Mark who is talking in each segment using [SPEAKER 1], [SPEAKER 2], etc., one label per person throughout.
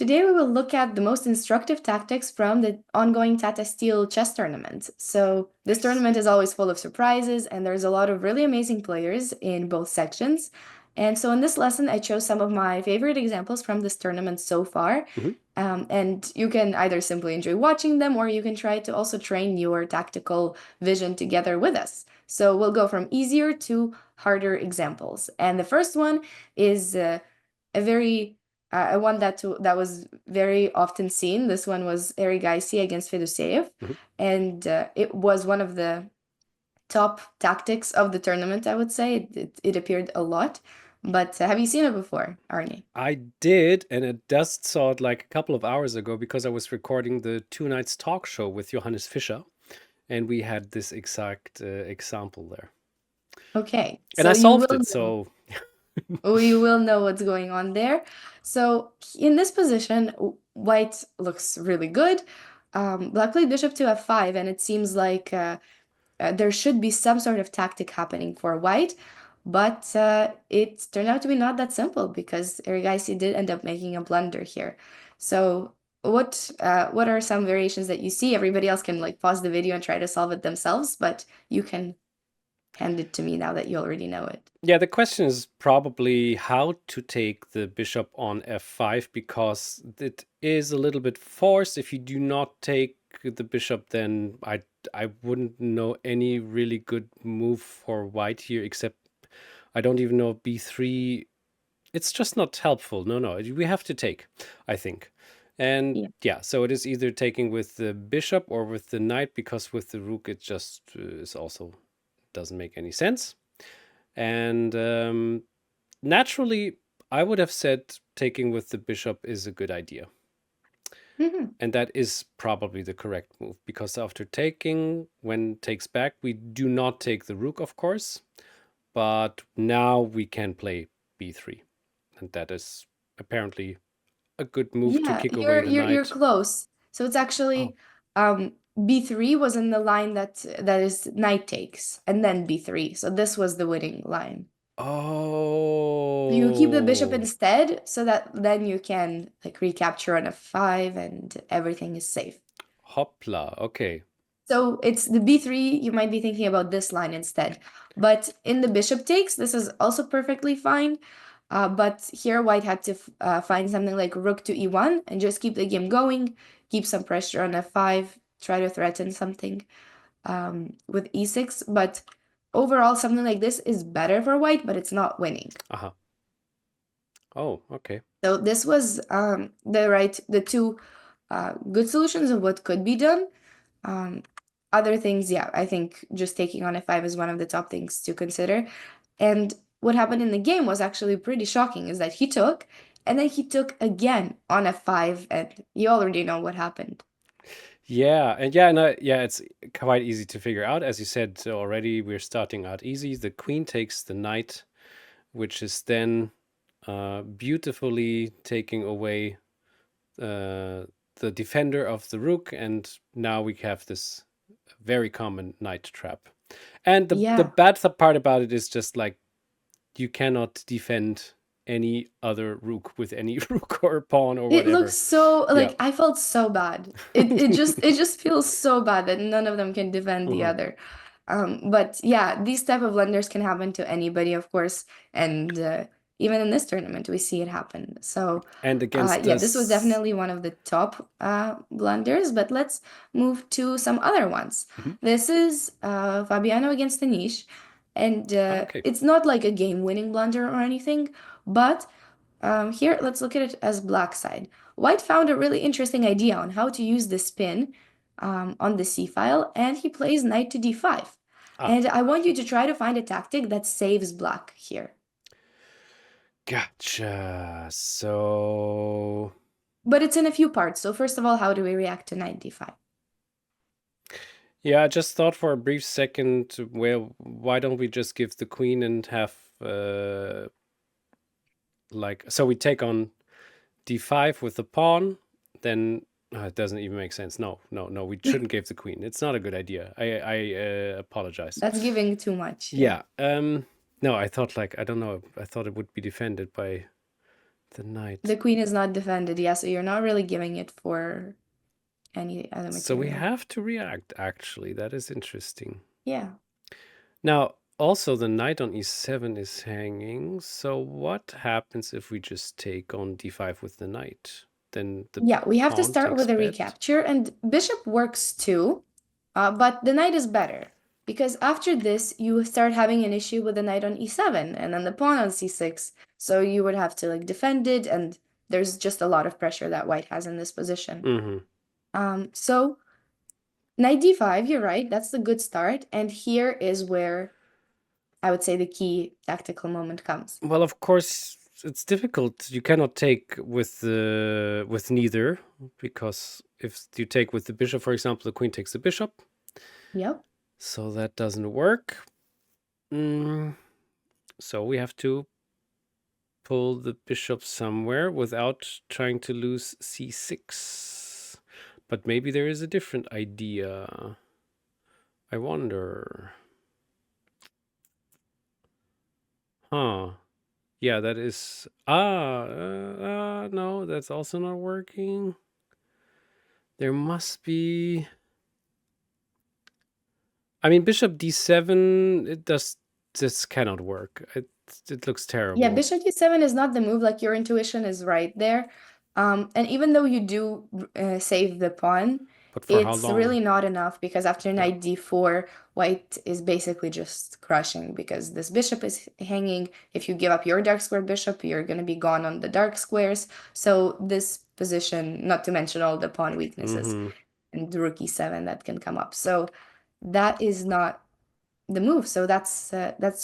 [SPEAKER 1] Today we will look at the most instructive tactics from the ongoing Tata Steel Chess Tournament. So this
[SPEAKER 2] Nice.
[SPEAKER 1] tournament is always full of surprises, and there's a lot of really amazing players in both sections. And so in this lesson, I chose some of my favorite examples from this tournament so far.
[SPEAKER 2] Mhm.
[SPEAKER 1] And you can either simply enjoy watching them, or you can try to also train your tactical vision together with us. So we'll go from easier to harder examples. And the first one is a very one that was very often seen. This one was Eric against Fedoseev,
[SPEAKER 2] Mhm.
[SPEAKER 1] and it was one of the top tactics of the tournament, I would say. It appeared a lot. But have you seen it before, Arnie?
[SPEAKER 2] I did, and I just saw it like a couple of hours ago because I was recording the Two Nights talk show with Johannes Fischer, and we had this exact example there.
[SPEAKER 1] Okay,
[SPEAKER 2] And
[SPEAKER 1] so
[SPEAKER 2] I
[SPEAKER 1] you
[SPEAKER 2] solved
[SPEAKER 1] will
[SPEAKER 2] it,
[SPEAKER 1] know.
[SPEAKER 2] so
[SPEAKER 1] We will know what's going on there. So in this position, White looks really good. Black played bishop to f5, and it seems like there should be some sort of tactic happening for White, but it turned out to be not that simple because Erigaisi did end up making a blunder here. So what are some variations that you see? Everybody else can like pause the video and try to solve it themselves, but you can hand it to me now that you already know it.
[SPEAKER 2] yeah, the question is probably how to take the bishop on f5 because it is a little bit forced. If you do not take the bishop, then I wouldn't know any really good move for white here, except I don't even know b3. It's just not helpful. No, we have to take, I think. And
[SPEAKER 1] Yeah.
[SPEAKER 2] yeah, so it is either taking with the bishop or with the knight, because with the rook it just is also doesn't make any sense. And naturally, I would have said taking with the bishop is a good idea.
[SPEAKER 1] Mhm.
[SPEAKER 2] And that is probably the correct move, because after taking, when takes back, we do not take the rook, of course, but now we can play b3. And that is apparently a good move to
[SPEAKER 1] Yeah,
[SPEAKER 2] kick away
[SPEAKER 1] you're
[SPEAKER 2] the
[SPEAKER 1] you're you're
[SPEAKER 2] knight.
[SPEAKER 1] close. So it's
[SPEAKER 2] Oh.
[SPEAKER 1] actually B3 was in the line that is knight takes, and then B3. So this was the winning line. So you keep the bishop
[SPEAKER 2] Oh.
[SPEAKER 1] instead, so that then you can like recapture on f5 and everything is safe.
[SPEAKER 2] Hoppla. Okay.
[SPEAKER 1] So it's the b3, you might be thinking about this line instead. But in the bishop takes, this is also perfectly fine. But here White had to find something like rook to e1 and just keep the game going, keep some pressure on f5, try to threaten something with e6. But overall, something like this is better for White, but it's not winning.
[SPEAKER 2] Aha. Oh, okay.
[SPEAKER 1] So this was the two good solutions of what could be done. Um, Other things, yeah, I think just taking on f5 is one of the top things to consider. And what happened in the game was actually pretty shocking, is that he took, and then he took again on f5, and you already know what happened.
[SPEAKER 2] Yeah, and it's quite easy to figure out. As you said already, we're starting out easy. The queen takes the knight, which is then beautifully taking away the defender of the rook, and now we have this very common knight trap. And the
[SPEAKER 1] Yeah,
[SPEAKER 2] bad part about it is just like you cannot defend any other rook with any rook or pawn or
[SPEAKER 1] it looks
[SPEAKER 2] whatever.
[SPEAKER 1] so
[SPEAKER 2] Yeah.
[SPEAKER 1] like I felt so bad. It just feels so bad that none of them can defend the
[SPEAKER 2] Mhm.
[SPEAKER 1] other. But yeah, these type of blunders can happen to anybody, of course, and even in this tournament, we see it happen. So,
[SPEAKER 2] And against
[SPEAKER 1] yeah, this was
[SPEAKER 2] this.
[SPEAKER 1] definitely one of the top blunders. But let's move to some other ones.
[SPEAKER 2] Mhm.
[SPEAKER 1] This is Fabiano against the niche, and
[SPEAKER 2] Okay.
[SPEAKER 1] it's not like a game-winning blunder or anything, but here, let's look at it as black side. White found a really interesting idea on how to use the spin on the c file, and he plays knight to d5.
[SPEAKER 2] Ah,
[SPEAKER 1] And I want you to try to find a tactic that saves black here.
[SPEAKER 2] gotcha. So
[SPEAKER 1] But it's in a few parts. So first of all, how do we react to knight d5?
[SPEAKER 2] yeah, I just thought for a brief second, well, why don't we just give the queen and have like, so we take on d5 with the pawn, then it doesn't even make sense. No, we shouldn't give the queen. It's not a good idea. I apologize.
[SPEAKER 1] That's giving too much, yeah.
[SPEAKER 2] Yeah. No, I thought like, I don't know. I thought it would be defended by The knight.
[SPEAKER 1] The queen is not defended, yeah, so you're not really giving it for any other
[SPEAKER 2] So we
[SPEAKER 1] material.
[SPEAKER 2] have to react, actually. That is interesting.
[SPEAKER 1] Yeah.
[SPEAKER 2] Now, also the knight on e7 is hanging. So what happens if we just take on d5 with the knight? Then the
[SPEAKER 1] Yeah, we have to
[SPEAKER 2] pawn
[SPEAKER 1] start
[SPEAKER 2] takes
[SPEAKER 1] with a
[SPEAKER 2] bet.
[SPEAKER 1] recapture, and bishop works too, but the knight is better because after this you start having an issue with the knight on e7 and then the pawn on c6. So you would have to like defend it, and there's just a lot of pressure that white has in this position.
[SPEAKER 2] Mm-hmm.
[SPEAKER 1] So knight d5, you're right, that's the good start, and here is where I would say the key tactical moment comes.
[SPEAKER 2] Well, of course, it's difficult. You cannot take with neither, because if you take with the bishop, for example, the queen takes the bishop,
[SPEAKER 1] Yep.
[SPEAKER 2] so that doesn't work. So we have to pull the bishop somewhere without trying to lose c6. But maybe there is a different idea. I wonder. Huh. Yeah, that is... no, that's also not working. There must be... I mean, bishop d7, this cannot work. It looks
[SPEAKER 1] Yeah,
[SPEAKER 2] terrible.
[SPEAKER 1] bishop d7 is not the move, like your intuition is right there. And even though you do save the pawn,
[SPEAKER 2] But for how
[SPEAKER 1] it's
[SPEAKER 2] long?
[SPEAKER 1] really not enough because after
[SPEAKER 2] Yeah.
[SPEAKER 1] knight d4, white is basically just crushing because this bishop is hanging. If you give up your dark square bishop, you're going to be gone on the dark squares. So this position, not to mention all the pawn weaknesses
[SPEAKER 2] Mm-hmm.
[SPEAKER 1] and rook e7 that can come up. So that is not the move. So that's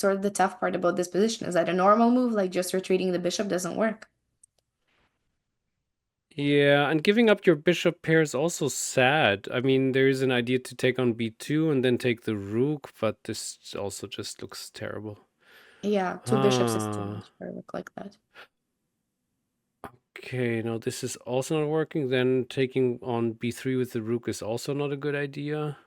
[SPEAKER 1] sort of the tough part about this position is that a normal move like just retreating the bishop doesn't work.
[SPEAKER 2] Yeah, and giving up your bishop pair is also sad. I mean, there is an idea to take on b2 and then take the rook, but this also just looks terrible.
[SPEAKER 1] Yeah, two bishops is too
[SPEAKER 2] Ah,
[SPEAKER 1] much for a look like that.
[SPEAKER 2] okay, now this is also not working. Then taking on b3 with the rook is also not a good idea.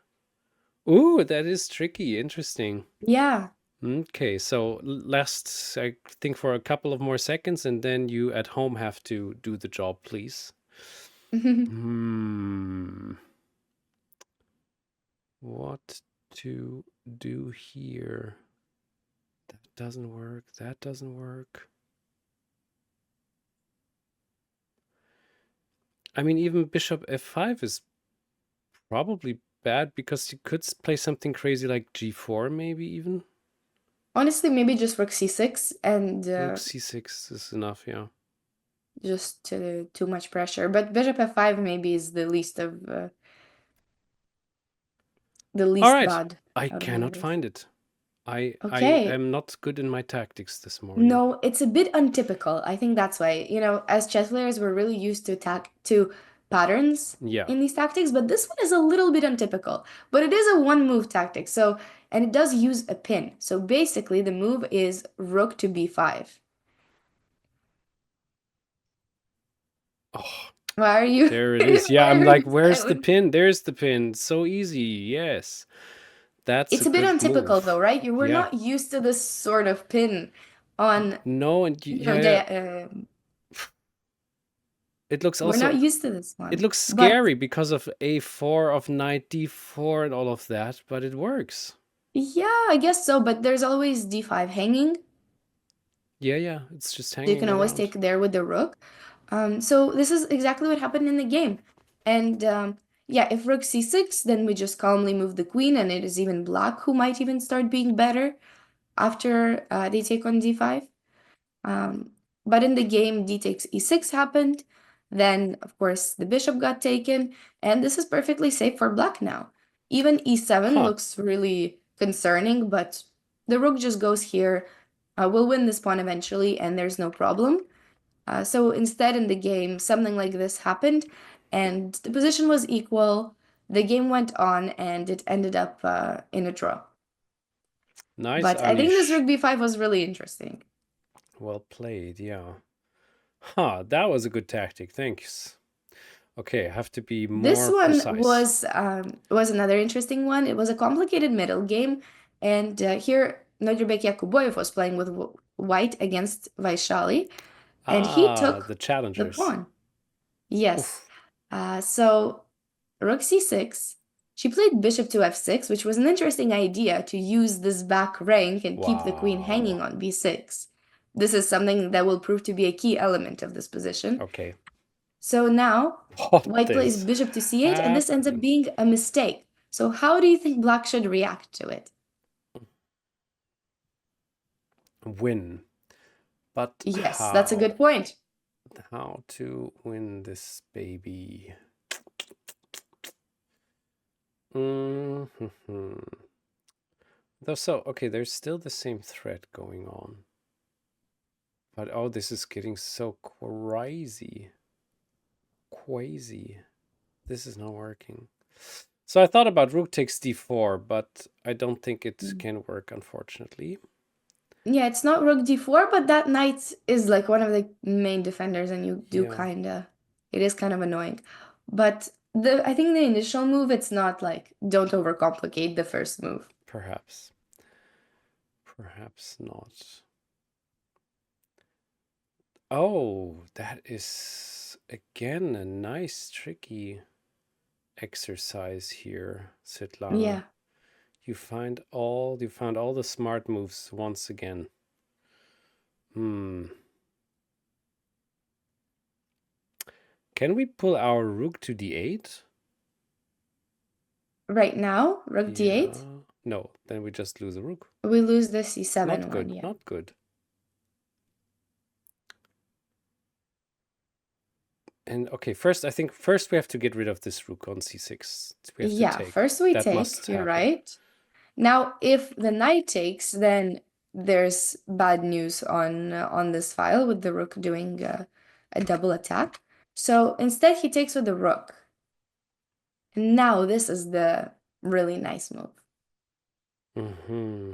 [SPEAKER 2] Ooh, that is tricky. Interesting.
[SPEAKER 1] Yeah.
[SPEAKER 2] Okay, so last, I think, for a couple of more seconds, and then you at home have to do the job, please. Hmm. What to do here? That doesn't work. That doesn't work. I mean, even bishop f5 is probably bad because you could play something crazy like g4, maybe even.
[SPEAKER 1] Honestly, maybe just rook c6 and
[SPEAKER 2] Rook c6 is enough, yeah.
[SPEAKER 1] just too much pressure. But bishop f5 maybe is the
[SPEAKER 2] All
[SPEAKER 1] least
[SPEAKER 2] right.
[SPEAKER 1] bad
[SPEAKER 2] I
[SPEAKER 1] out of all of
[SPEAKER 2] cannot
[SPEAKER 1] this.
[SPEAKER 2] find it. I
[SPEAKER 1] Okay.
[SPEAKER 2] am not good in my tactics this morning.
[SPEAKER 1] No, it's a bit untypical. I think that's why, as chess players, we're really used to patterns
[SPEAKER 2] Yeah.
[SPEAKER 1] in these tactics, but this one is a little bit untypical. But it is a one move tactic, and it does use a pin. So basically, the move is rook to b5.
[SPEAKER 2] Oh,
[SPEAKER 1] Why are you
[SPEAKER 2] there it is. Yeah,
[SPEAKER 1] why
[SPEAKER 2] I'm
[SPEAKER 1] are
[SPEAKER 2] like,
[SPEAKER 1] you
[SPEAKER 2] where's the
[SPEAKER 1] silent?
[SPEAKER 2] pin? There's the pin. So easy. Yes. That's a
[SPEAKER 1] It's a bit
[SPEAKER 2] good
[SPEAKER 1] untypical though,
[SPEAKER 2] move.
[SPEAKER 1] right? You were
[SPEAKER 2] Yeah.
[SPEAKER 1] not used to this sort of pin on,
[SPEAKER 2] No, and
[SPEAKER 1] you know,
[SPEAKER 2] yeah, yeah. It looks
[SPEAKER 1] we're not
[SPEAKER 2] also
[SPEAKER 1] used to this
[SPEAKER 2] it
[SPEAKER 1] one.
[SPEAKER 2] looks
[SPEAKER 1] But
[SPEAKER 2] scary because of a4 of knight d4 and all of that, but it works.
[SPEAKER 1] yeah, I guess so. But there's always d5 hanging.
[SPEAKER 2] Yeah, yeah. It's just
[SPEAKER 1] You
[SPEAKER 2] hanging
[SPEAKER 1] can always
[SPEAKER 2] around.
[SPEAKER 1] take there with the rook. So this is exactly what happened in the game. And yeah, if rook c6, then we just calmly move the queen, and it is even black who might even start being better after they take on d5. Um, but in the game, d takes e6 happened. Then, of course, the bishop got taken, and this is perfectly safe for black now. Even e7
[SPEAKER 2] Huh.
[SPEAKER 1] looks really concerning, but the rook just goes here. We'll win this pawn eventually, and there's no problem. So instead, in the game, something like this happened, and the position was equal. The game went on, and it ended up in a draw.
[SPEAKER 2] Nice,
[SPEAKER 1] But I think this
[SPEAKER 2] Anish.
[SPEAKER 1] rook b5 was really interesting.
[SPEAKER 2] Well played, yeah. Huh, that was a good tactic. Thanks. Okay, I have to be
[SPEAKER 1] This
[SPEAKER 2] more
[SPEAKER 1] one
[SPEAKER 2] precise.
[SPEAKER 1] was another interesting one. It was a complicated middle game, and here Nodirbek Yakuboyev was playing with White against Vaishali. And he
[SPEAKER 2] Ah,
[SPEAKER 1] took
[SPEAKER 2] the
[SPEAKER 1] the
[SPEAKER 2] challengers.
[SPEAKER 1] pawn. Yes.
[SPEAKER 2] Oof.
[SPEAKER 1] So rook c6. She played bishop to f6, which was an interesting idea to use this back rank and keep the queen hanging
[SPEAKER 2] Wow.
[SPEAKER 1] on b6. This is something that will prove to be a key element of this position.
[SPEAKER 2] Okay.
[SPEAKER 1] So now
[SPEAKER 2] What
[SPEAKER 1] white plays
[SPEAKER 2] is
[SPEAKER 1] bishop to c8, and this ends up
[SPEAKER 2] happening?
[SPEAKER 1] being a mistake. So how do you think black should react to it?
[SPEAKER 2] Win. But
[SPEAKER 1] Yes, that's a
[SPEAKER 2] how?
[SPEAKER 1] good point.
[SPEAKER 2] How to win this baby? Mm-hmm. Though so, okay, there's still the same thread going on. But oh, this is getting so crazy. Crazy. This is not working. So I thought about rook takes d4, but I don't think it can work, unfortunately.
[SPEAKER 1] Yeah, it's not rook d4, but that knight is like one of the main defenders, and you do
[SPEAKER 2] Yeah,
[SPEAKER 1] kind of, it is kind of annoying. But I think the initial move, it's not like, don't overcomplicate the first move.
[SPEAKER 2] perhaps. Perhaps not. Oh, that is again a nice, tricky exercise here, Svitlana.
[SPEAKER 1] Yeah.
[SPEAKER 2] You found all the smart moves once again. Hmm. Can we pull our rook to d8?
[SPEAKER 1] Right now, rook
[SPEAKER 2] Yeah.
[SPEAKER 1] d8,
[SPEAKER 2] No, then we just lose a rook.
[SPEAKER 1] we lose the c7
[SPEAKER 2] Not
[SPEAKER 1] one,
[SPEAKER 2] good,
[SPEAKER 1] yeah.
[SPEAKER 2] not good. And okay, I think first we have to get rid of this rook on c6. We have to
[SPEAKER 1] Yeah,
[SPEAKER 2] take.
[SPEAKER 1] first we
[SPEAKER 2] That
[SPEAKER 1] take,
[SPEAKER 2] must
[SPEAKER 1] you're
[SPEAKER 2] happen.
[SPEAKER 1] right. Now, if the knight takes, then there's bad news on this file with the rook doing a double attack. So instead, he takes with the rook. And now this is the really nice move.
[SPEAKER 2] Mm-hmm.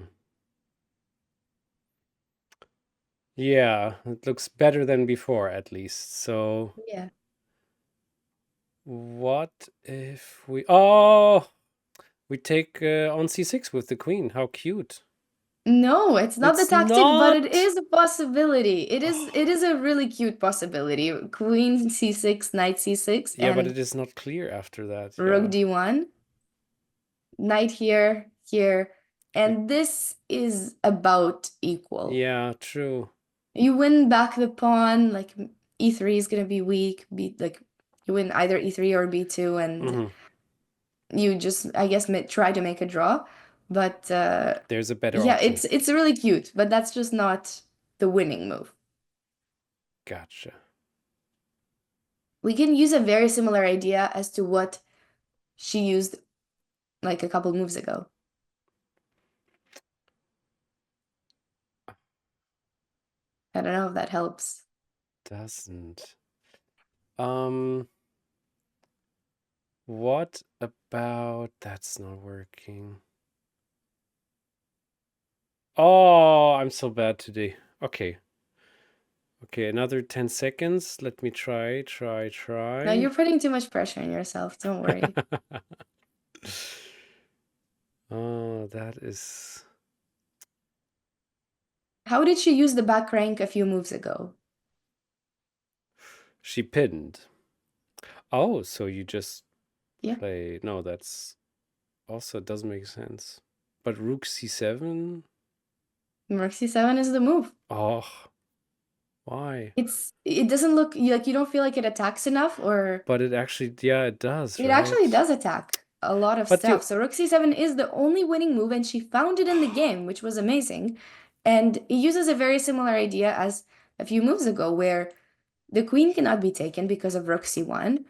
[SPEAKER 2] Yeah, it looks better than before at least. So
[SPEAKER 1] Yeah.
[SPEAKER 2] what if we... Oh, we take on c6 with the queen. How cute.
[SPEAKER 1] No, it's not the
[SPEAKER 2] It's
[SPEAKER 1] tactic, but it
[SPEAKER 2] not.
[SPEAKER 1] is a possibility. It is a really cute possibility. Queen c6, knight c6,
[SPEAKER 2] Yeah, but
[SPEAKER 1] and
[SPEAKER 2] it is not clear after that.
[SPEAKER 1] rook
[SPEAKER 2] Yeah.
[SPEAKER 1] d1, knight here, here,
[SPEAKER 2] We,
[SPEAKER 1] and this is about equal.
[SPEAKER 2] yeah, true.
[SPEAKER 1] You win back the pawn, like e3 is gonna be weak, like you win either e3 or b2, and
[SPEAKER 2] Hmm.
[SPEAKER 1] you just, I guess, try to make a draw. But
[SPEAKER 2] There's a better
[SPEAKER 1] yeah,
[SPEAKER 2] option.
[SPEAKER 1] it's really cute, but that's just not the winning move.
[SPEAKER 2] Gotcha.
[SPEAKER 1] We can use a very similar idea as to what she used like a couple moves ago. I don't know if that helps.
[SPEAKER 2] Doesn't. Um, what about... That's not working. Oh, I'm so bad today. Okay. Okay, another 10 seconds. Let me try.
[SPEAKER 1] Now you're putting too much pressure on yourself. Don't worry.
[SPEAKER 2] Oh, that is...
[SPEAKER 1] How did she use the back rank a few moves ago?
[SPEAKER 2] She pinned. Oh, so you just
[SPEAKER 1] Yeah,
[SPEAKER 2] play... No, that's... Also doesn't make sense. But rook c7?
[SPEAKER 1] rook c7 is the move.
[SPEAKER 2] Oh, why?
[SPEAKER 1] It doesn't look like you don't feel like it attacks enough, or
[SPEAKER 2] But it actually... Yeah, it does,
[SPEAKER 1] it actually
[SPEAKER 2] right?
[SPEAKER 1] does attack a lot of
[SPEAKER 2] But
[SPEAKER 1] stuff.
[SPEAKER 2] you...
[SPEAKER 1] So rook c7 is the only winning move, and she found it in the game, which was amazing. And it uses a very similar idea as a few moves ago, where the queen cannot be taken because of rook c1.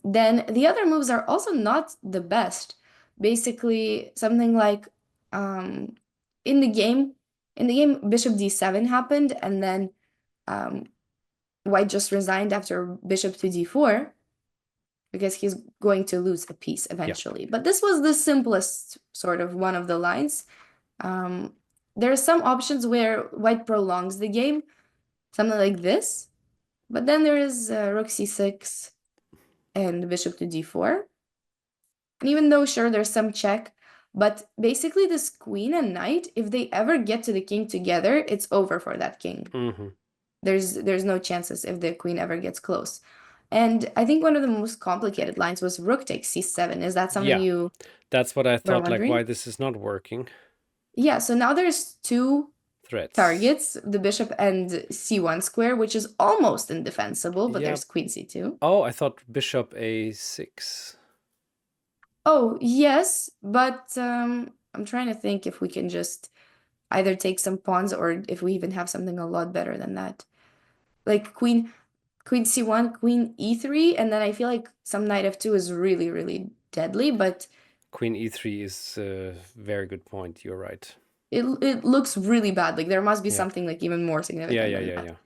[SPEAKER 1] Then the other moves are also not the best. Basically, something like um, in the game, bishop d7 happened, and then um, white just resigned after bishop to d4 because he's going to lose a piece
[SPEAKER 2] Yeah.
[SPEAKER 1] eventually. But this was the simplest sort of one of the lines. Um, there are some options where white prolongs the game, something like this. But then there is rook c6 and bishop to d4. And even though, sure, there's some check, but basically this queen and knight, if they ever get to the king together, it's over for that king.
[SPEAKER 2] Mm-hmm.
[SPEAKER 1] There's no chances if the queen ever gets close. And I think one of the most complicated lines was rook takes c7. Is that something
[SPEAKER 2] Yeah,
[SPEAKER 1] you
[SPEAKER 2] that's what I
[SPEAKER 1] were
[SPEAKER 2] thought, like why
[SPEAKER 1] wondering?
[SPEAKER 2] this is not working.
[SPEAKER 1] Yeah, so now there's two
[SPEAKER 2] Threats.
[SPEAKER 1] targets, the bishop and c1 square, which is almost indefensible, but
[SPEAKER 2] Yeah.
[SPEAKER 1] there's queen c2.
[SPEAKER 2] Oh, I thought bishop a6.
[SPEAKER 1] Oh, yes, but I'm trying to think if we can just either take some pawns or if we even have something a lot better than that. Like queen c1, queen e3, and then I feel like some knight f2 is really, really deadly, but
[SPEAKER 2] Queen e3 is a very good point. You're right.
[SPEAKER 1] it looks really bad. Like there must be
[SPEAKER 2] Yeah.
[SPEAKER 1] something like even more
[SPEAKER 2] Yeah,
[SPEAKER 1] significant
[SPEAKER 2] yeah,
[SPEAKER 1] than
[SPEAKER 2] yeah,
[SPEAKER 1] that.
[SPEAKER 2] yeah.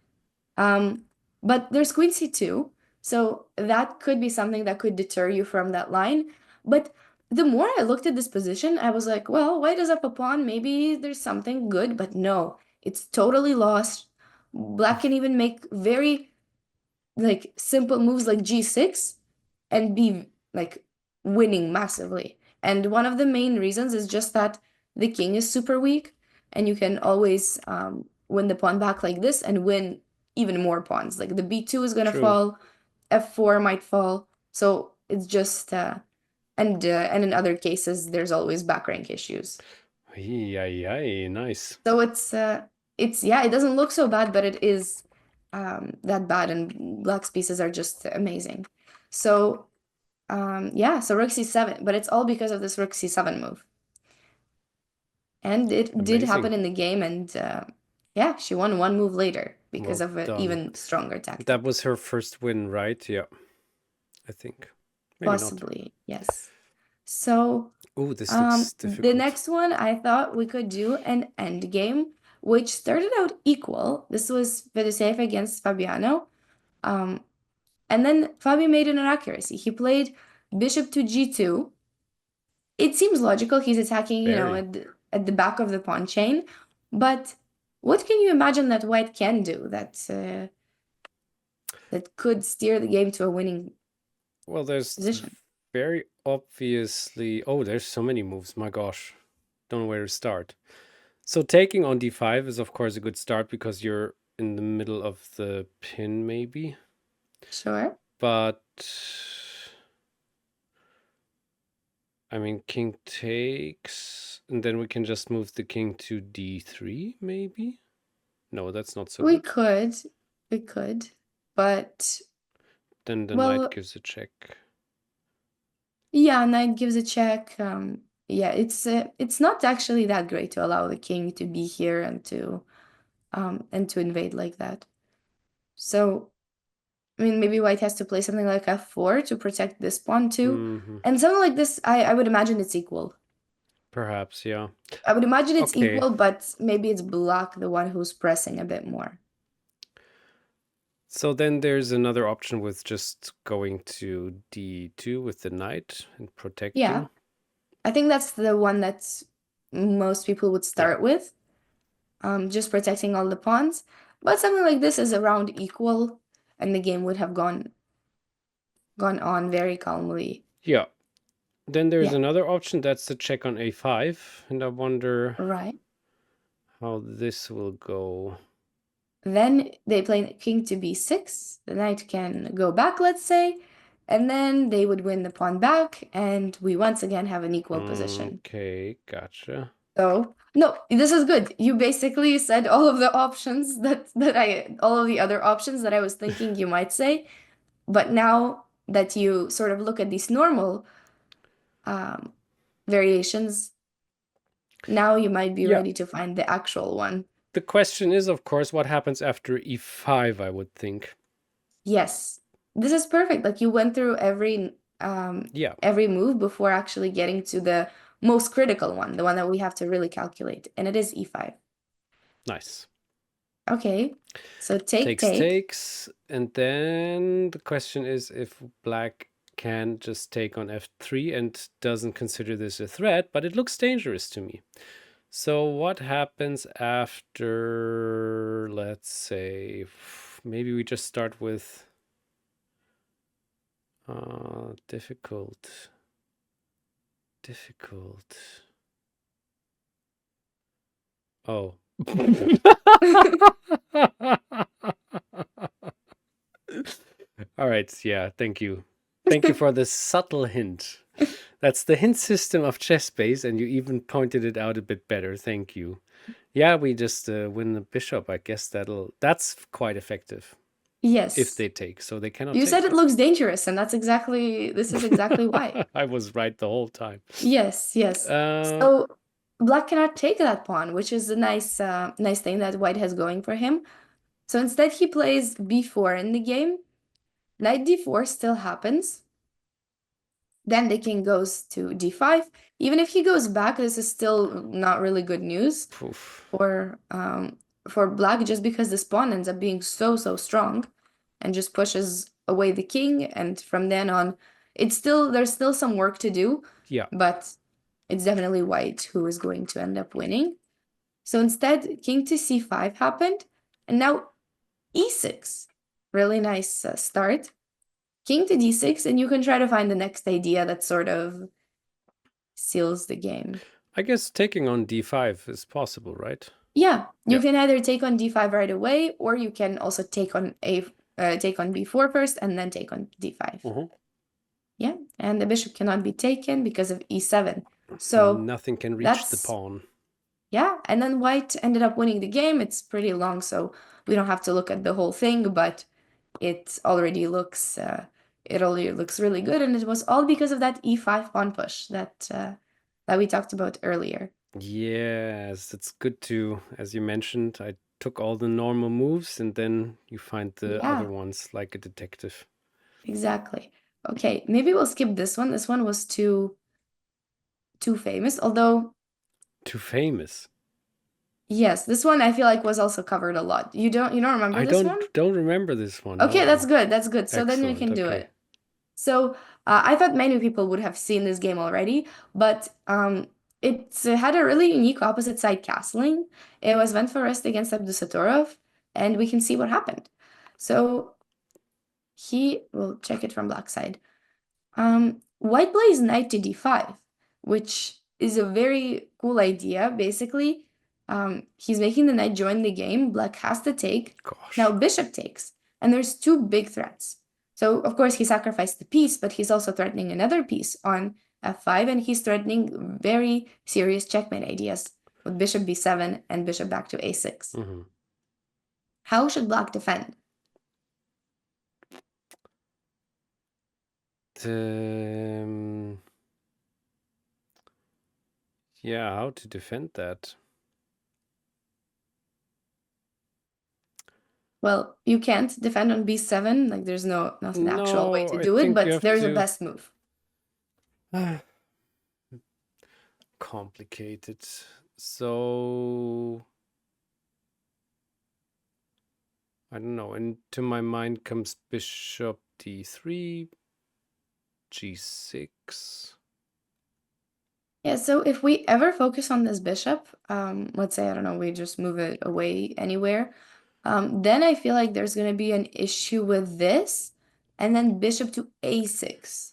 [SPEAKER 1] Um, but there's queen c2, so that could be something that could deter you from that line. But the more I looked at this position, I was like, well, white is up a pawn. Maybe there's something good, but no, it's totally lost. Black can even make very like simple moves like g6 and be like winning massively. And one of the main reasons is just that the king is super weak, and you can always win the pawn back like this and win even more pawns. Like the b2 is gonna
[SPEAKER 2] True.
[SPEAKER 1] fall, f4 might fall. So it's just and in other cases there's always back rank issues.
[SPEAKER 2] Ay, nice.
[SPEAKER 1] So it's yeah, it doesn't look so bad, but it is that bad, and Black's pieces are just amazing. So yeah, so rook c7, but it's all because of this rook c7 move. And it did
[SPEAKER 2] Amazing.
[SPEAKER 1] happen in the game, and yeah, she won one move later because
[SPEAKER 2] Well
[SPEAKER 1] of an
[SPEAKER 2] done.
[SPEAKER 1] even stronger
[SPEAKER 2] That
[SPEAKER 1] tactic.
[SPEAKER 2] was her first win, right? Yeah, I think. Maybe not.
[SPEAKER 1] Possibly, yes. So
[SPEAKER 2] Oh, this looks
[SPEAKER 1] the
[SPEAKER 2] difficult.
[SPEAKER 1] next one I thought we could do an endgame, which started out equal. This was Fedosеев against Fabiano. Um, And then Fabio made an inaccuracy. He played bishop to g2. It seems logical. He's attacking,
[SPEAKER 2] Very.
[SPEAKER 1] at the back of the pawn chain. But what can you imagine that white can do that could steer the game to a winning
[SPEAKER 2] Well, there's
[SPEAKER 1] position?
[SPEAKER 2] very obviously... Oh, there's so many moves. My gosh. Don't know where to start. So taking on d5 is, of course, a good start because you're in the middle of the pin, maybe.
[SPEAKER 1] Sure.
[SPEAKER 2] But... I mean, king takes... And then we can just move the king to d3, maybe? No, that's not so
[SPEAKER 1] We
[SPEAKER 2] good.
[SPEAKER 1] could. We could. But,
[SPEAKER 2] Then the knight
[SPEAKER 1] well,
[SPEAKER 2] gives a check.
[SPEAKER 1] yeah, knight gives a check. Yeah, it's not actually that great to allow the king to be here and to invade like that. So I mean, maybe white has to play something like f4 to protect this pawn too.
[SPEAKER 2] Mm-hmm.
[SPEAKER 1] And something like this, I would imagine it's equal.
[SPEAKER 2] Perhaps, yeah.
[SPEAKER 1] I would imagine it's
[SPEAKER 2] Okay.
[SPEAKER 1] equal, but maybe it's black the one who's pressing a bit more.
[SPEAKER 2] So then there's another option with just going to d2 with the knight and
[SPEAKER 1] Yeah,
[SPEAKER 2] protecting.
[SPEAKER 1] I think that's the one that most people would
[SPEAKER 2] Yeah.
[SPEAKER 1] start with, just protecting all the pawns. But something like this is around equal, and the game would have gone on very calmly.
[SPEAKER 2] Yeah. Then there's
[SPEAKER 1] Yeah,
[SPEAKER 2] another option, that's the check on a5. And I wonder
[SPEAKER 1] right.
[SPEAKER 2] how this will go.
[SPEAKER 1] Then they play king to b6. The knight can go back, let's say, and then they would win the pawn back, and we once again have an equal position.
[SPEAKER 2] Okay, gotcha.
[SPEAKER 1] So, no, this is good. You basically said all of the options all of the other options that I was thinking you might say, but now that you sort of look at these normal um, variations, now you might be
[SPEAKER 2] Yeah.
[SPEAKER 1] ready to find the actual one.
[SPEAKER 2] The question is, of course, what happens after e5, I would think.
[SPEAKER 1] Yes, this is perfect. Like you went through
[SPEAKER 2] Yeah,
[SPEAKER 1] every move before actually getting to the most critical one, the one that we have to really calculate, and it is e5.
[SPEAKER 2] nice.
[SPEAKER 1] Okay, so take,
[SPEAKER 2] Takes,
[SPEAKER 1] take.
[SPEAKER 2] takes. And then the question is if black can just take on f3 and doesn't consider this a threat, but it looks dangerous to me. So what happens after, let's say, maybe we just start with difficult. Oh. All right. Yeah. Thank you. Thank you for the subtle hint. That's the hint system of ChessBase, and you even pointed it out a bit better. Thank you. Yeah, we just win the bishop. I guess that's quite effective if
[SPEAKER 1] Yes.
[SPEAKER 2] they take. So they cannot
[SPEAKER 1] You said
[SPEAKER 2] take.
[SPEAKER 1] it looks dangerous, and this is exactly why.
[SPEAKER 2] I was right the whole time.
[SPEAKER 1] Yes, yes.
[SPEAKER 2] Uh,
[SPEAKER 1] So black cannot take that pawn, which is a nice thing that white has going for him. So instead he plays b4 in the game. Knight d4 still happens. Then the king goes to d5. Even if he goes back, this is still not really good news
[SPEAKER 2] poof.
[SPEAKER 1] for black, just because this pawn ends up being so strong and just pushes away the king. And from then on, there's still some work to do,
[SPEAKER 2] Yeah.
[SPEAKER 1] but it's definitely white who is going to end up winning. So instead, king to c5 happened, and now e6. Really nice start. King to d6, and you can try to find the next idea that sort of seals the game.
[SPEAKER 2] I guess taking on d5 is possible, right?
[SPEAKER 1] Yeah, you
[SPEAKER 2] Yeah.
[SPEAKER 1] can either take on d5 right away, or you can also take on b4 first and then take on d5. Yeah, and the bishop cannot be taken because of e7. So
[SPEAKER 2] Nothing can reach the
[SPEAKER 1] that's
[SPEAKER 2] pawn.
[SPEAKER 1] yeah, and then white ended up winning the game. It's pretty long, so we don't have to look at the whole thing, but it already looks really good, and it was all because of that e5 pawn push that we talked about earlier.
[SPEAKER 2] Yes, it's good to, as you mentioned, I took all the normal moves and then you find the other
[SPEAKER 1] Yeah,
[SPEAKER 2] ones like a detective.
[SPEAKER 1] exactly. Okay, maybe we'll skip this one. This one was too famous, although
[SPEAKER 2] Too famous.
[SPEAKER 1] yes, this one I feel like was also covered a lot. You don't remember
[SPEAKER 2] I
[SPEAKER 1] this one?
[SPEAKER 2] don't remember this one.
[SPEAKER 1] Okay, that's
[SPEAKER 2] No.
[SPEAKER 1] good. That's good. So then we
[SPEAKER 2] Excellent.
[SPEAKER 1] can do
[SPEAKER 2] Okay.
[SPEAKER 1] it. So I thought many people would have seen this game already, but it had a really unique opposite side castling. It was Went Forest against Abdusatorov, and we can see what happened. So he will check it from black side. White plays knight to d5, which is a very cool idea. Basically, he's making the knight join the game. Black has to take. Now
[SPEAKER 2] Gosh.
[SPEAKER 1] bishop takes, and there's two big threats. So of course he sacrificed the piece, but he's also threatening another piece on f5, and he's threatening very serious checkmate ideas with bishop b7 and bishop back to a6. How should black defend?
[SPEAKER 2] Um, yeah, how to defend that?
[SPEAKER 1] Well, you can't defend on b7, like there's not an actual way
[SPEAKER 2] No,
[SPEAKER 1] to
[SPEAKER 2] I
[SPEAKER 1] do it,
[SPEAKER 2] think you
[SPEAKER 1] but
[SPEAKER 2] have
[SPEAKER 1] there's a
[SPEAKER 2] to.
[SPEAKER 1] best move.
[SPEAKER 2] Complicated. So I don't know. Into my mind comes bishop d3, g6.
[SPEAKER 1] Yeah, so if we ever focus on this bishop, let's say, I don't know, we just move it away anywhere, then I feel like there's going to be an issue with this, and then bishop to a6.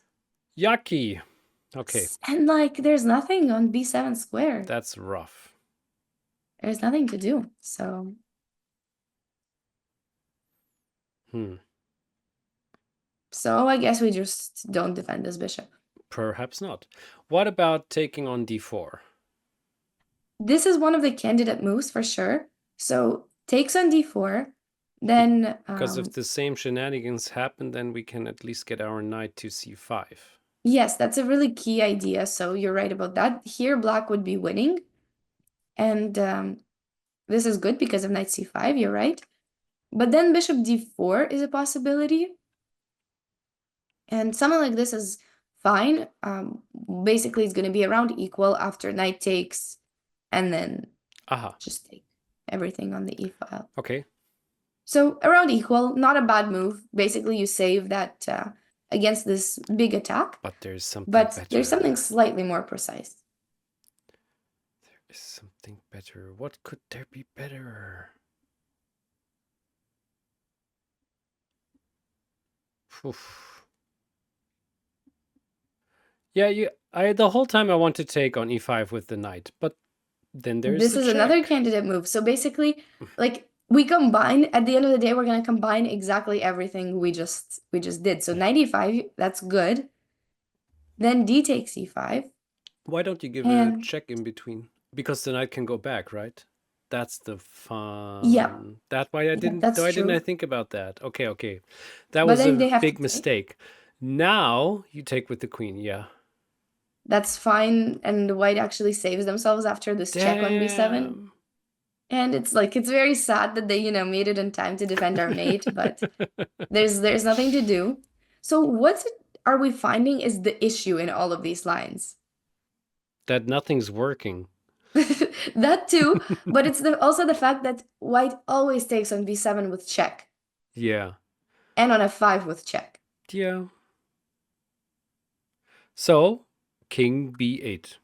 [SPEAKER 2] Yucky. Okay,
[SPEAKER 1] And like, there's nothing on b7 square.
[SPEAKER 2] that's rough.
[SPEAKER 1] There's nothing to do.
[SPEAKER 2] Hmm.
[SPEAKER 1] So I guess we just don't defend this bishop.
[SPEAKER 2] Perhaps not. What about taking on d4?
[SPEAKER 1] This is one of the candidate moves for sure. So takes on d4, then
[SPEAKER 2] Because if the same shenanigans happen, then we can at least get our knight to c5.
[SPEAKER 1] yes, that's a really key idea. So you're right about that. Here, black would be winning. And this is good because of knight c5, you're right. But then bishop d4 is a possibility. And something like this is fine. Basically, it's going to be around equal after knight takes, and then
[SPEAKER 2] Aha.
[SPEAKER 1] just take everything on the e file.
[SPEAKER 2] Okay.
[SPEAKER 1] So around equal, not a bad move. Basically, you save that against this big attack.
[SPEAKER 2] But there's something
[SPEAKER 1] But
[SPEAKER 2] better.
[SPEAKER 1] there's something slightly more precise.
[SPEAKER 2] There is something better. What could there be better? Oof. Yeah, the whole time I want to take on e5 with the knight, but then there's
[SPEAKER 1] This
[SPEAKER 2] the
[SPEAKER 1] is another
[SPEAKER 2] check.
[SPEAKER 1] candidate move. So basically, like we combine at the end of the day, we're gonna combine exactly everything we just did. So knight e5, that's good. Then d takes e5,
[SPEAKER 2] Why don't you give a
[SPEAKER 1] and
[SPEAKER 2] check in between? Because the knight can go back, right? That's the
[SPEAKER 1] yeah,
[SPEAKER 2] fun. That why I
[SPEAKER 1] yeah,
[SPEAKER 2] didn't.
[SPEAKER 1] that's
[SPEAKER 2] Why didn't I
[SPEAKER 1] true.
[SPEAKER 2] think about that? Okay, okay, that
[SPEAKER 1] But
[SPEAKER 2] was
[SPEAKER 1] then
[SPEAKER 2] a
[SPEAKER 1] they have to
[SPEAKER 2] big
[SPEAKER 1] take.
[SPEAKER 2] mistake. Now you take with the queen. Yeah.
[SPEAKER 1] That's fine, and white actually saves themselves after this check on b7.
[SPEAKER 2] Damn.
[SPEAKER 1] And it's like it's very sad that they, made it in time to defend our mate, but there's nothing to do. So are we finding is the issue in all of these lines?
[SPEAKER 2] That nothing's working.
[SPEAKER 1] That too, but it's also the fact that white always takes on b7 with check
[SPEAKER 2] Yeah.
[SPEAKER 1] and on f5 with check.
[SPEAKER 2] Yeah. So king b8.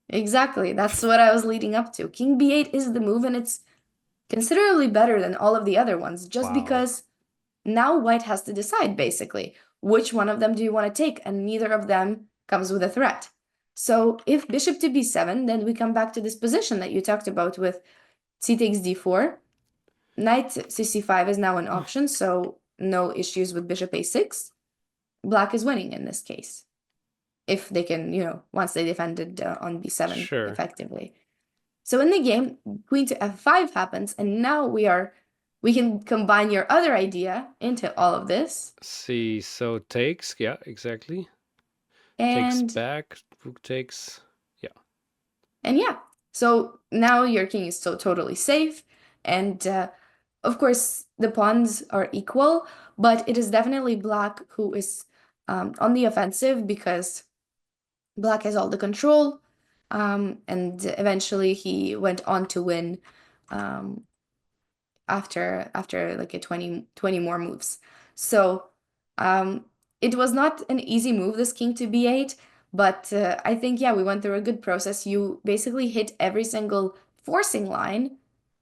[SPEAKER 1] Exactly. That's what I was leading up to. King b8 is the move, and it's considerably better than all of the other ones, just
[SPEAKER 2] Wow.
[SPEAKER 1] because now white has to decide basically which one of them do you want to take, and neither of them comes with a threat. So if bishop to b7, then we come back to this position that you talked about with c takes d4. Knight to c5 is now an option, so no issues with bishop a6. Black is winning in this case. If they can, once they defended on b7
[SPEAKER 2] Sure.
[SPEAKER 1] effectively. So in the game, queen to f5 happens, and now we can combine your other idea into all of this.
[SPEAKER 2] See, so takes. Yeah, exactly. Takes
[SPEAKER 1] And
[SPEAKER 2] back. Rook takes. Yeah.
[SPEAKER 1] and yeah, so now your king is so totally safe, and of course the pawns are equal, but it is definitely black who is on the offensive because black has all the control, and eventually he went on to win um, after like a 20 more moves. So um, it was not an easy move, this king to b8, but I think, yeah, we went through a good process. You basically hit every single forcing line,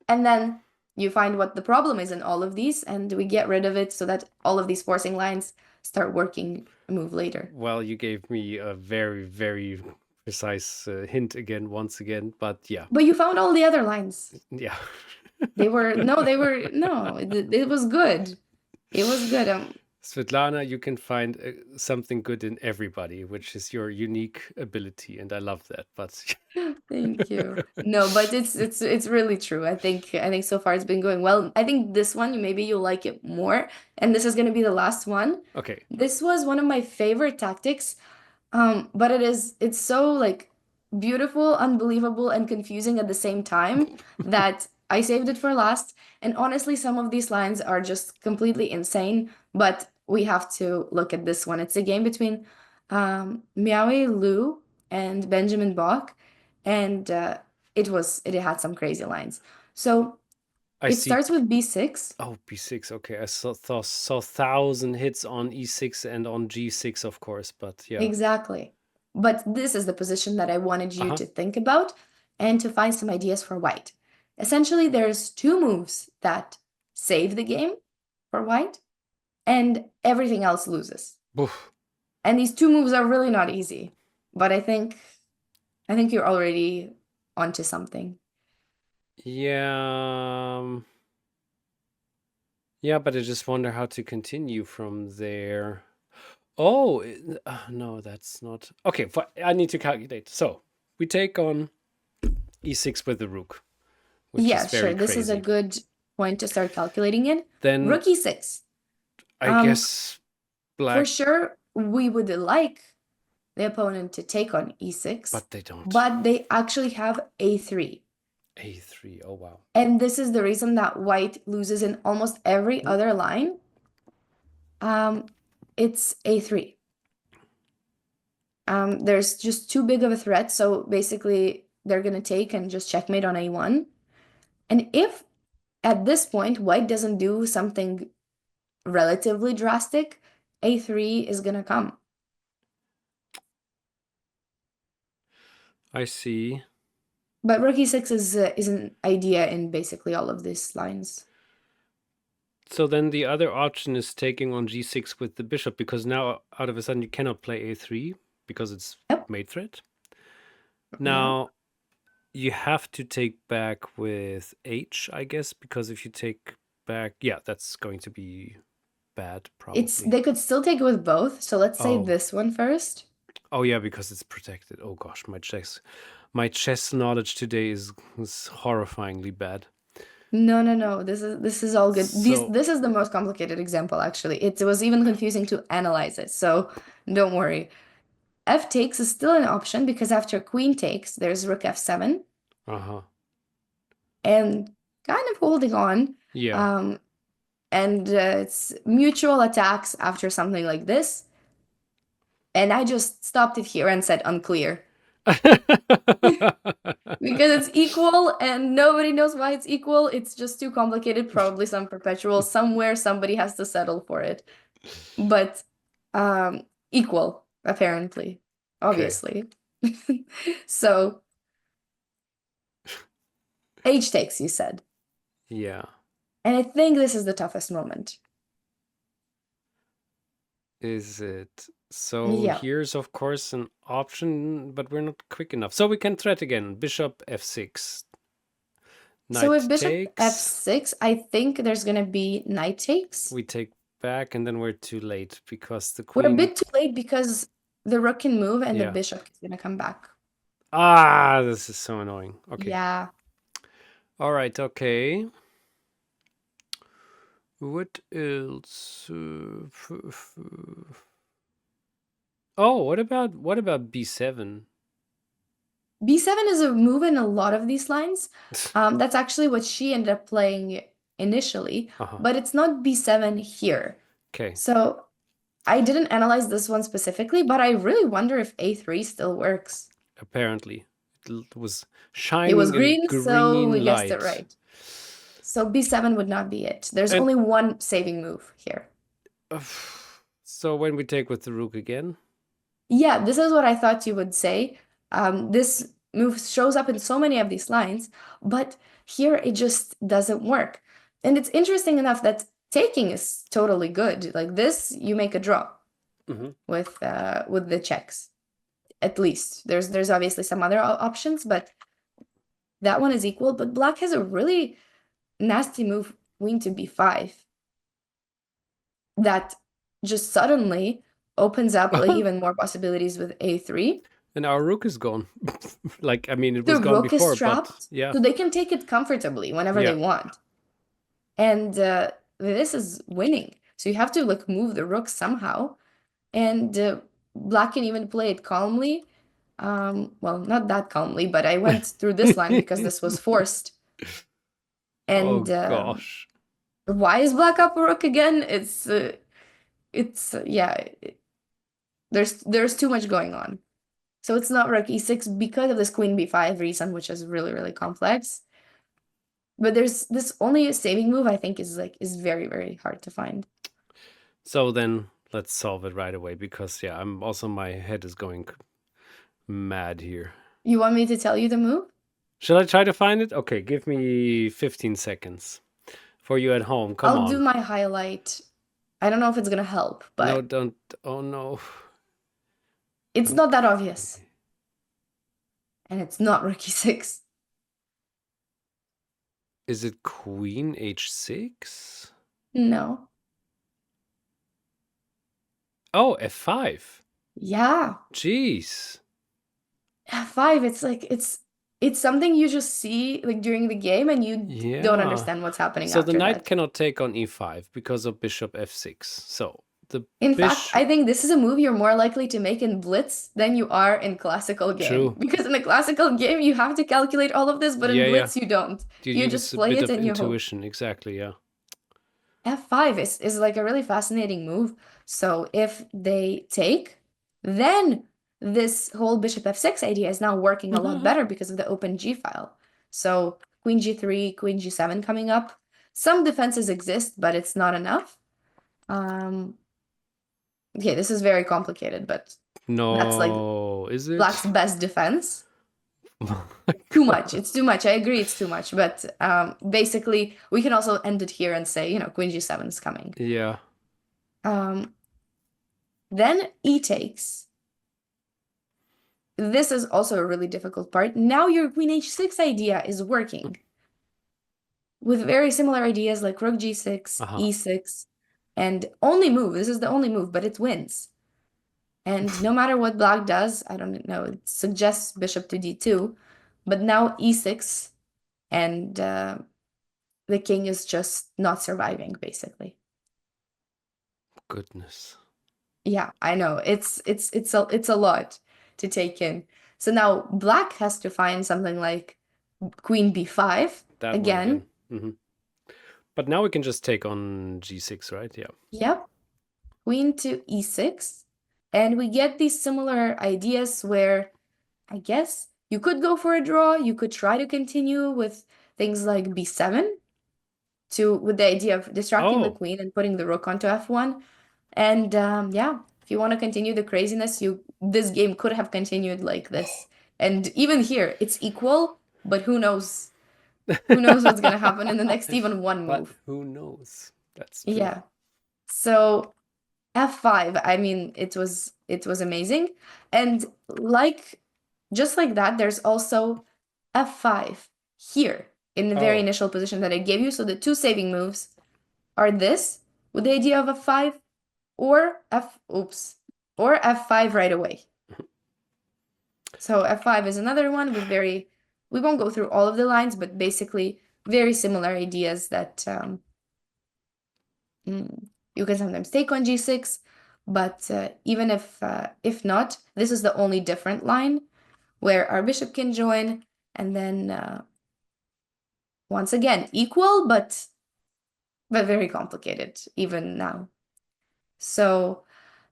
[SPEAKER 1] and then you find what the problem is in all of these, and we get rid of it so that all of these forcing lines start working a move later.
[SPEAKER 2] Well, you gave me a very, very precise hint again, once again. But yeah.
[SPEAKER 1] But you found all the other lines.
[SPEAKER 2] Yeah.
[SPEAKER 1] No, it was good. It was good.
[SPEAKER 2] Svitlana, you can find something good in everybody, which is your unique ability, and I love that. But
[SPEAKER 1] Thank you. No, but it's really true. I think so far it's been going well. I think this one maybe you'll like it more, and this is gonna be the last one.
[SPEAKER 2] okay.
[SPEAKER 1] This was one of my favorite tactics. But it's so like beautiful, unbelievable, and confusing at the same time that I saved it for last. And honestly, some of these lines are just completely insane, but we have to look at this one. It's a game between Miaoe Liu and Benjamin Bach, and it had some crazy lines. So
[SPEAKER 2] I
[SPEAKER 1] it
[SPEAKER 2] see.
[SPEAKER 1] starts with b6.
[SPEAKER 2] Oh, b6. Okay, I saw 1,000 hits on e6 and on g6, of course. But yeah.
[SPEAKER 1] Exactly. But this is the position that I wanted
[SPEAKER 2] Uh
[SPEAKER 1] you
[SPEAKER 2] huh.
[SPEAKER 1] to think about and to find some ideas for white. Essentially, there's two moves that save the game for white, and everything else loses. And these two moves are really not easy, but I think you're already onto something.
[SPEAKER 2] Yeah. Yeah, but I just wonder how to continue from there. Oh, no, that's not. Okay, I need to calculate. So we take on e6 with the rook, which is
[SPEAKER 1] Yeah, sure.
[SPEAKER 2] very
[SPEAKER 1] This is a
[SPEAKER 2] crazy.
[SPEAKER 1] good point to start calculating in.
[SPEAKER 2] Then
[SPEAKER 1] Rook e6.
[SPEAKER 2] I
[SPEAKER 1] Um,
[SPEAKER 2] guess
[SPEAKER 1] for
[SPEAKER 2] black,
[SPEAKER 1] sure, we would like the opponent to take on e6,
[SPEAKER 2] but they don't.
[SPEAKER 1] but they actually have a3.
[SPEAKER 2] A3. Oh, wow.
[SPEAKER 1] And this is the reason that white loses in almost every other line. Um, it's a3. There's just too big of a threat, so basically they're gonna take and just checkmate on a1. And if at this point white doesn't do something relatively drastic, a3 is gonna come.
[SPEAKER 2] I see.
[SPEAKER 1] But rook e6 is an idea in basically all of these lines.
[SPEAKER 2] So then the other option is taking on g6 with the bishop, because now out of a sudden you cannot play a3 because it's
[SPEAKER 1] Yep.
[SPEAKER 2] mate threat.
[SPEAKER 1] Yeah.
[SPEAKER 2] Now you have to take back with H, I guess, because if you take back, yeah, that's going to be bad,
[SPEAKER 1] It's
[SPEAKER 2] probably.
[SPEAKER 1] they could still take it with both. So let's say
[SPEAKER 2] Oh,
[SPEAKER 1] this one first.
[SPEAKER 2] oh yeah, because it's protected. Oh gosh, my chess knowledge today is horrifyingly bad.
[SPEAKER 1] No, no, no. This is all good.
[SPEAKER 2] So,
[SPEAKER 1] This is the most complicated example, actually. It was even confusing to analyze it, so don't worry. F takes is still an option because after queen takes, there's rook f7
[SPEAKER 2] uh-huh.
[SPEAKER 1] and kind of holding on.
[SPEAKER 2] Yeah.
[SPEAKER 1] Um, and it's mutual attacks after something like this. And I just stopped it here and said unclear because it's equal and nobody knows why it's equal. It's just too complicated. Probably some perpetual somewhere. Somebody has to settle for it. But equal, apparently,
[SPEAKER 2] Okay.
[SPEAKER 1] obviously. So H takes, you said.
[SPEAKER 2] Yeah.
[SPEAKER 1] And I think this is the toughest moment.
[SPEAKER 2] Is it? So
[SPEAKER 1] Yeah.
[SPEAKER 2] here's of course an option, but we're not quick enough. So we can thread again. Bishop f6.
[SPEAKER 1] So
[SPEAKER 2] Knight
[SPEAKER 1] with bishop
[SPEAKER 2] takes.
[SPEAKER 1] f6, I think there's gonna be knight takes.
[SPEAKER 2] We take back, and then we're too late because the
[SPEAKER 1] We're a
[SPEAKER 2] queen.
[SPEAKER 1] bit too late because the rook can move and the
[SPEAKER 2] Yeah.
[SPEAKER 1] bishop is gonna come back.
[SPEAKER 2] Ah, this is so annoying. Okay.
[SPEAKER 1] Yeah.
[SPEAKER 2] All right. Okay. What else? Oh, what about b7?
[SPEAKER 1] B7 is a move in a lot of these lines. That's actually what she ended up playing initially,
[SPEAKER 2] Uh-huh.
[SPEAKER 1] but it's not B7 here.
[SPEAKER 2] Okay.
[SPEAKER 1] So I didn't analyze this one specifically, but I really wonder if A3 still works.
[SPEAKER 2] Apparently, it was
[SPEAKER 1] It was
[SPEAKER 2] shining a
[SPEAKER 1] green, so we
[SPEAKER 2] green
[SPEAKER 1] guessed it
[SPEAKER 2] light.
[SPEAKER 1] right. So B7 would not be it. There's
[SPEAKER 2] And
[SPEAKER 1] only one saving move here.
[SPEAKER 2] so when we take with the rook again,
[SPEAKER 1] Yeah, this is what I thought you would say. This move shows up in so many of these lines, but here it just doesn't work. And it's interesting enough that taking is totally good. Like this, you make a draw
[SPEAKER 2] hmm
[SPEAKER 1] with the checks. At least there's obviously some other options, but that one is equal. But black has a really nasty move, queen to b5, that just suddenly opens up like even more possibilities with a3.
[SPEAKER 2] and our rook is gone. Like, I mean, it was
[SPEAKER 1] The
[SPEAKER 2] gone
[SPEAKER 1] rook is
[SPEAKER 2] before, but
[SPEAKER 1] trapped,
[SPEAKER 2] yeah,
[SPEAKER 1] so they can take it comfortably whenever
[SPEAKER 2] yeah.
[SPEAKER 1] they want. And this is winning. So you have to like move the rook somehow. And black can even play it calmly. Well, not that calmly, but I went through this line because this was forced.
[SPEAKER 2] Oh
[SPEAKER 1] And
[SPEAKER 2] gosh.
[SPEAKER 1] why is black up a rook again? Yeah, there's too much going on. So it's not rook e6 because of this queen b5 reason, which is really, really complex. But there's this only saving move I think is very, very hard to find.
[SPEAKER 2] So then let's solve it right away because yeah, I'm also my head is going mad here.
[SPEAKER 1] You want me to tell you the move?
[SPEAKER 2] Shall I try to find it? Okay, give me 15 seconds. For you at home, come
[SPEAKER 1] I'll do
[SPEAKER 2] on.
[SPEAKER 1] my highlight. I don't know if it's gonna help,
[SPEAKER 2] No,
[SPEAKER 1] but
[SPEAKER 2] don't. Oh no.
[SPEAKER 1] it's not that obvious.
[SPEAKER 2] Okay.
[SPEAKER 1] And it's not rook e6.
[SPEAKER 2] Is it queen h6?
[SPEAKER 1] No.
[SPEAKER 2] Oh, f5.
[SPEAKER 1] Yeah.
[SPEAKER 2] Jeez.
[SPEAKER 1] F5, it's like it's something you just see like during the game and you don't
[SPEAKER 2] Yeah.
[SPEAKER 1] understand what's happening
[SPEAKER 2] So the
[SPEAKER 1] after
[SPEAKER 2] knight
[SPEAKER 1] that.
[SPEAKER 2] cannot take on e5 because of bishop f6. So the
[SPEAKER 1] In fact, I
[SPEAKER 2] bishop.
[SPEAKER 1] think this is a move you're more likely to make in Blitz than you are in classical game.
[SPEAKER 2] True.
[SPEAKER 1] Because in a classical game, you have to calculate all of this, but in
[SPEAKER 2] Yeah, yeah.
[SPEAKER 1] Blitz, you don't.
[SPEAKER 2] You
[SPEAKER 1] You just
[SPEAKER 2] use a
[SPEAKER 1] play
[SPEAKER 2] bit
[SPEAKER 1] it
[SPEAKER 2] of
[SPEAKER 1] and you hope.
[SPEAKER 2] intuition. Exactly, yeah.
[SPEAKER 1] F5 is like a really fascinating move. So if they take, then this whole bishop f6 idea is now working a lot better because of the open g file. So queen g3, queen g7 coming up. Some defenses exist, but it's not enough. Okay, this is very complicated, but that's like
[SPEAKER 2] No, is it?
[SPEAKER 1] black's best defense.
[SPEAKER 2] Oh my
[SPEAKER 1] Too much.
[SPEAKER 2] God.
[SPEAKER 1] It's too much. I agree it's too much. But basically, we can also end it here and say, queen g7 is coming.
[SPEAKER 2] Yeah.
[SPEAKER 1] Um, then e takes. this is also a really difficult part. Now your queen h6 idea is working with very similar ideas like rook g6,
[SPEAKER 2] Uh-huh.
[SPEAKER 1] e6, and only move. This is the only move, but it wins. And no matter what black does, I don't know, it suggests bishop to d2, but now e6, and the king is just not surviving, basically.
[SPEAKER 2] Goodness.
[SPEAKER 1] Yeah, I know. It's a lot to take in. So now black has to find something like queen b5
[SPEAKER 2] That one
[SPEAKER 1] again.
[SPEAKER 2] again. But now we can just take on g6, right? Yeah.
[SPEAKER 1] Yep, queen to e6. And we get these similar ideas where I guess you could go for a draw, you could try to continue with things like b7 with the idea of distracting the
[SPEAKER 2] Oh.
[SPEAKER 1] queen and putting the rook onto f1. And yeah, if you want to continue the craziness, this game could have continued like this. And even here, it's equal, but who knows? Who knows what's gonna happen in the next even one
[SPEAKER 2] But
[SPEAKER 1] move?
[SPEAKER 2] who knows? That's true.
[SPEAKER 1] Yeah. So f5, I mean, it was amazing. And just like that, there's also f5 here in the very
[SPEAKER 2] Oh.
[SPEAKER 1] initial position that I gave you. So the two saving moves are this with the idea of f5 or or f5 right away. So f5 is another one with we won't go through all of the lines, but basically very similar ideas that you can sometimes take on g6, but even if not, this is the only different line where our bishop can join, and then once again equal, but very complicated even now. So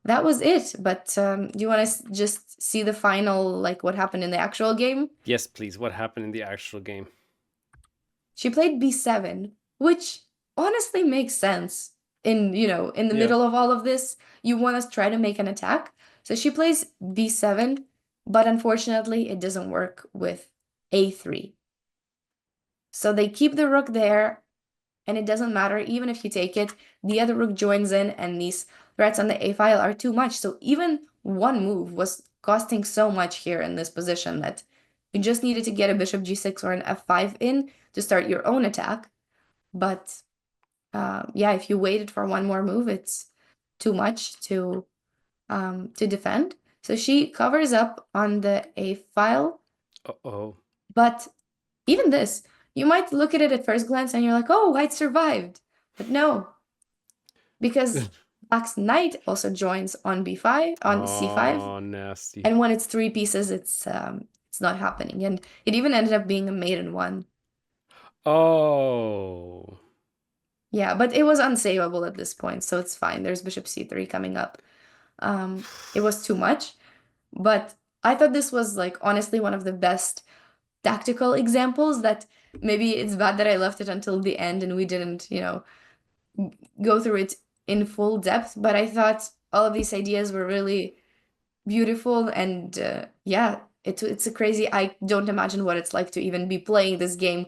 [SPEAKER 1] that was it. But do you want to just see the final, like what happened in the actual game?
[SPEAKER 2] Yes, please. What happened in the actual game?
[SPEAKER 1] She played b7, which honestly makes sense. In the
[SPEAKER 2] Yeah.
[SPEAKER 1] middle of all of this, you want to try to make an attack. So she plays b7, but unfortunately, it doesn't work with a3. So they keep the rook there, and it doesn't matter. Even if you take it, the other rook joins in, and these threats on the a file are too much. So even one move was costing so much here in this position that you just needed to get a bishop g6 or an f5 in to start your own attack. But yeah, if you waited for one more move, it's too much to defend. So she covers up on the a file,
[SPEAKER 2] Uh-oh.
[SPEAKER 1] but even this, you might look at it at first glance and you're like, oh, white survived. But no, because black's knight also joins on b5, on c5,
[SPEAKER 2] Oh, nasty.
[SPEAKER 1] and when it's three pieces, it's not happening. And it even ended up being a maiden one.
[SPEAKER 2] Oh.
[SPEAKER 1] Yeah, but it was unsavable at this point, so it's fine. There's bishop c3 coming up. It was too much, but I thought this was like honestly one of the best tactical examples that maybe it's bad that I left it until the end and we didn't, go through it in full depth, but I thought all of these ideas were really beautiful and yeah, it's a crazy. I don't imagine what it's like to even be playing this game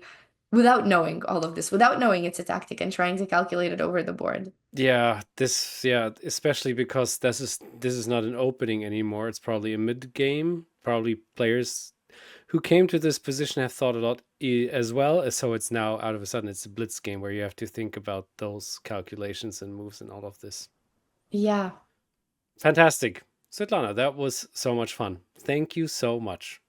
[SPEAKER 1] without knowing all of this, without knowing it's a tactic and trying to calculate it over the board.
[SPEAKER 2] Yeah, especially because this is not an opening anymore. It's probably a mid game. Probably players who came to this position have thought a lot as well. So it's now out of a sudden it's a blitz game where you have to think about those calculations and moves and all of this.
[SPEAKER 1] Yeah.
[SPEAKER 2] Fantastic. Svetlana, that was so much fun. Thank you so much.